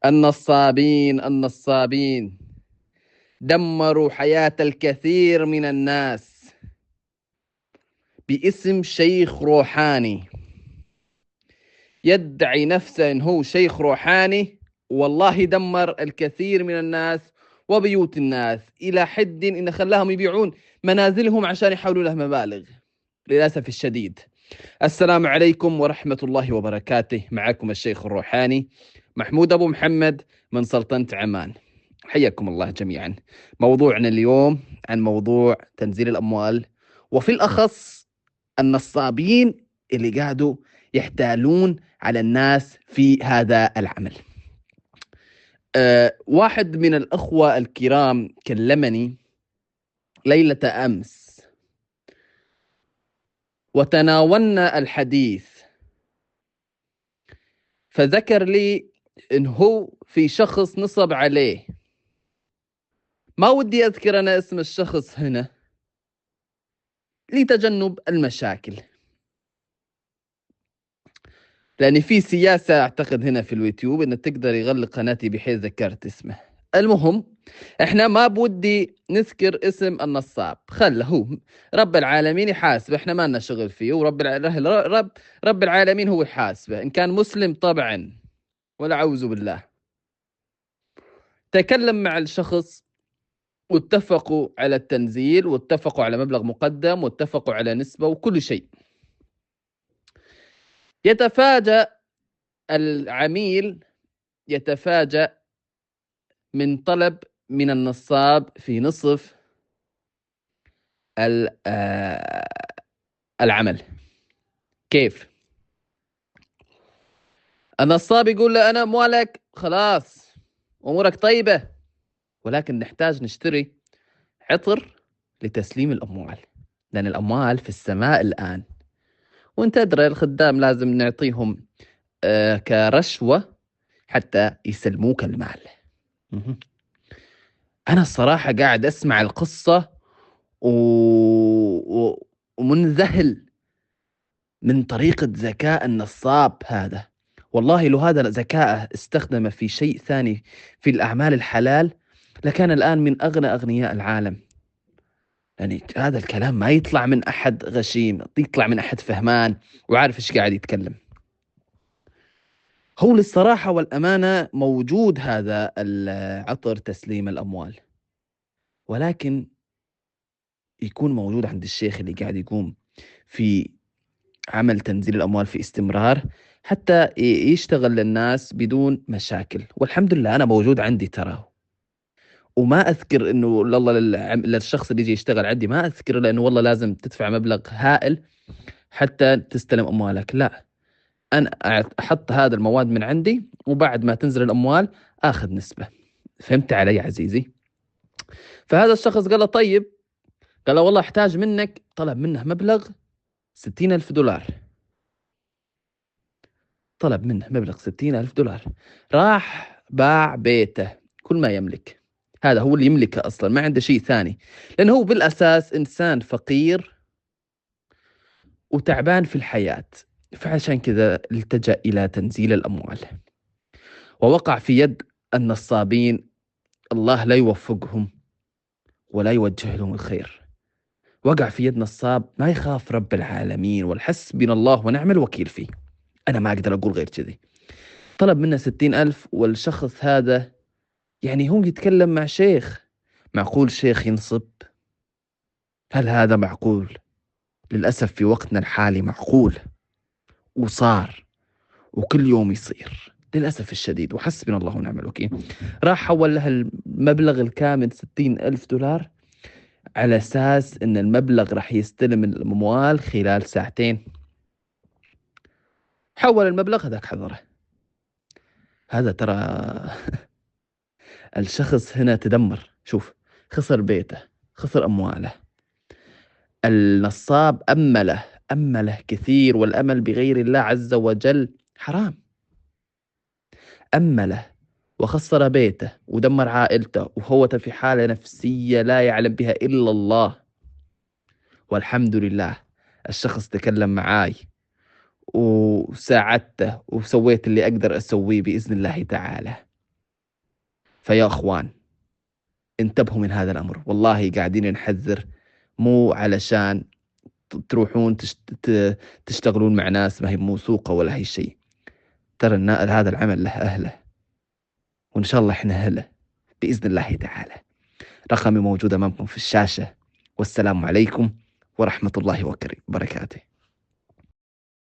النصابين دمروا حياة الكثير من الناس باسم شيخ روحاني يدعي نفسه إن هو شيخ روحاني، والله دمر الكثير من الناس وبيوت الناس إلى حد إن خلاهم يبيعون منازلهم عشان يحولوا له مبالغ للأسف الشديد. السلام عليكم ورحمة الله وبركاته، معكم الشيخ الروحاني محمود أبو محمد من سلطنة عمان. حياكم الله جميعا. موضوعنا اليوم عن موضوع تنزيل الأموال، وفي الأخص النصابين اللي قاعدوا يحتالون على الناس في هذا العمل. واحد من الأخوة الكرام كلمني ليلة أمس وتناولنا الحديث، فذكر لي إن هو في شخص نصب عليه. ما ودي أذكر أنا اسم الشخص هنا لتجنب المشاكل، لأن في سياسة أعتقد هنا في اليوتيوب إنه تقدر يغلق قناتي بحيث ذكرت اسمه. المهم إحنا ما بودي نذكر اسم النصاب، خله هو رب العالمين يحاسبه، إحنا ما لنا شغل فيه، ورب رب العالمين هو يحاسبه، إن كان مسلم طبعا ولا أعوذ بالله. تكلم مع الشخص واتفقوا على التنزيل، واتفقوا على مبلغ مقدم، واتفقوا على نسبة وكل شيء. العميل يتفاجأ من طلب من النصاب في نصف العمل. كيف؟ النصاب يقول له أنا أموالك خلاص أمورك طيبة، ولكن نحتاج نشتري عطر لتسليم الأموال، لأن الأموال في السماء الآن، وانت أدرى الخدام لازم نعطيهم كرشوة حتى يسلموك المال. أنا الصراحة قاعد أسمع القصة ومنذهل من طريقة ذكاء النصاب هذا. والله لو هذا ذكاءه استخدمه في شيء ثاني في الأعمال الحلال لكان الآن من أغنى أغنياء العالم. يعني هذا الكلام ما يطلع من أحد غشيم، يطلع من أحد فهمان وعارف إيش قاعد يتكلم. هو للصراحة والأمانة موجود هذا العطر تسليم الأموال، ولكن يكون موجود عند الشيخ اللي قاعد يقوم في عمل تنزيل الأموال في استمرار حتى يشتغل للناس بدون مشاكل. والحمد لله أنا موجود عندي تراه، وما أذكر إنه والله للشخص اللي يجي يشتغل عندي ما أذكر لأنه والله لازم تدفع مبلغ هائل حتى تستلم أموالك. لا، أنا أحط هذا المواد من عندي، وبعد ما تنزل الأموال آخذ نسبة. فهمت علي عزيزي؟ فهذا الشخص قال له طيب، قال له والله أحتاج منك، طلب منه مبلغ 60,000 دولار. طلب منه مبلغ 60,000 دولار. راح باع بيته، كل ما يملك، هذا هو اللي يملكه أصلا، ما عنده شيء ثاني، لأنه هو بالأساس إنسان فقير وتعبان في الحياة. فعشان كذا التجأ إلى تنزيل الأموال، ووقع في يد النصابين. الله لا يوفقهم ولا يوجه لهم الخير. وقع في يد نصاب ما يخاف رب العالمين، والحسبنا الله ونعم الوكيل فيه. أنا ما أقدر أقول غير كذي. طلب منه 60,000، والشخص هذا يعني هو يتكلم مع شيخ، معقول شيخ ينصب؟ هل هذا معقول؟ للأسف في وقتنا الحالي معقول، وصار، وكل يوم يصير للأسف الشديد، وحسبنا الله ونعم الوكيل. راح حول له المبلغ الكامل 60,000 دولار على أساس أن المبلغ راح يستلم الأموال خلال ساعتين. حول المبلغ هذاك حضره. هذا ترى الشخص هنا تدمر. شوف، خسر بيته، خسر أمواله. النصاب أمله كثير، والأمل بغير الله عز وجل حرام. أمله وخسر بيته ودمر عائلته، وهو في حالة نفسية لا يعلم بها إلا الله. والحمد لله الشخص تكلم معاي وساعدته، وسويت اللي أقدر أسويه بإذن الله تعالى. فيا أخوان انتبهوا من هذا الأمر، والله قاعدين نحذر، مو علشان تروحون تشتغلون مع ناس ما هي موثوقة ولا هي شيء. ترى هذا العمل له أهله، وإن شاء الله إحنا أهله بإذن الله تعالى. رقمي موجود أمامكم في الشاشة، والسلام عليكم ورحمة الله وبركاته.